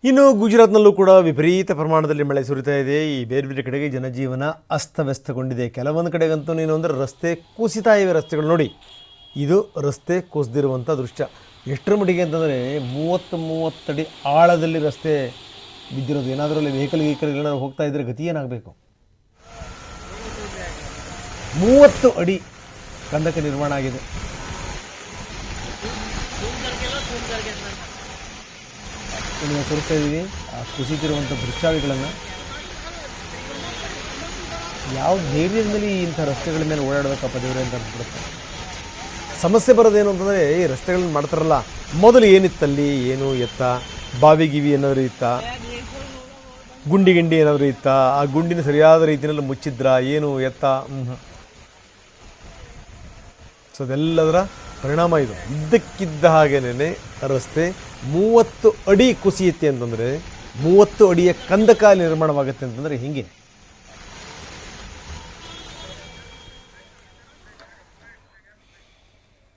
ಇನ್ನು ಗುಜರಾತ್ನಲ್ಲೂ ಕೂಡ ವಿಪರೀತ ಪ್ರಮಾಣದಲ್ಲಿ ಮಳೆ ಸುರಿತಾ ಇದೆ. ಈ ಬೇರೆ ಬೇರೆ ಕಡೆಗೆ ಜನಜೀವನ ಅಸ್ತವ್ಯಸ್ತಗೊಂಡಿದೆ. ಕೆಲವೊಂದು ಕಡೆಗಂತೂ ನೀನು ಅಂದರೆ ರಸ್ತೆ ಕುಸಿತಾ ಇವೆ. ರಸ್ತೆಗಳು ನೋಡಿ, ಇದು ರಸ್ತೆ ಕುಸಿದಿರುವಂಥ ದೃಶ್ಯ. ಎಷ್ಟರ ಮಟ್ಟಿಗೆ ಅಂತಂದರೆ 30 ಅಡಿ ಆಳದಲ್ಲಿ ರಸ್ತೆ ಬಿದ್ದಿರೋದು. ಏನಾದರೂ ಅಲ್ಲಿ ವೆಹಿಕಲ್ ಏನಾದ್ರು ಹೋಗ್ತಾ ಇದ್ದರೆ ಗತಿ ಏನಾಗಬೇಕು? 30 ಅಡಿ ಕಂದಕ ನಿರ್ಮಾಣ ಆಗಿದೆ. ನಿಮಗೆ ತೋರಿಸ್ತಾ ಇದ್ದೀವಿ ಆ ಕುಸಿತಿರುವಂಥ ದೃಶ್ಯಾವಳಿಗಳನ್ನು. ಯಾವ ಧೈರ್ಯದ ಮೇಲೆ ಇಂಥ ರಸ್ತೆಗಳ ಮೇಲೆ ಓಡಾಡಬೇಕಪ್ಪ ದೇವರೇ ಅಂತ ಅನ್ಸ್ಬಿಡುತ್ತೆ. ಸಮಸ್ಯೆ ಬರೋದೇನು ಅಂತಂದರೆ, ಈ ರಸ್ತೆಗಳನ್ನ ಮಾಡ್ತಾರಲ್ಲ, ಮೊದಲು ಏನಿತ್ತಲ್ಲಿ, ಏನು ಎತ್ತ, ಬಾವಿ ಗಿವಿ ಏನಾದರೂ ಇತ್ತ, ಗುಂಡಿ ಏನಾದರೂ ಇತ್ತ, ಆ ಗುಂಡಿನ ಸರಿಯಾದ ರೀತಿಯಲ್ಲಿ ಮುಚ್ಚಿದ್ರ, ಏನು ಎತ್ತ, ಸೊ ಅದೆಲ್ಲದರ ಪರಿಣಾಮ ಇದು. ಇದ್ದಕ್ಕಿದ್ದ ಹಾಗೇನೆ ರಸ್ತೆ 30 ಅಡಿ ಕುಸಿಯುತ್ತೆ ಅಂತಂದರೆ, 30 ಅಡಿಯ ಕಂದಕ ನಿರ್ಮಾಣವಾಗುತ್ತೆ ಅಂತಂದರೆ ಹಿಂಗೆ.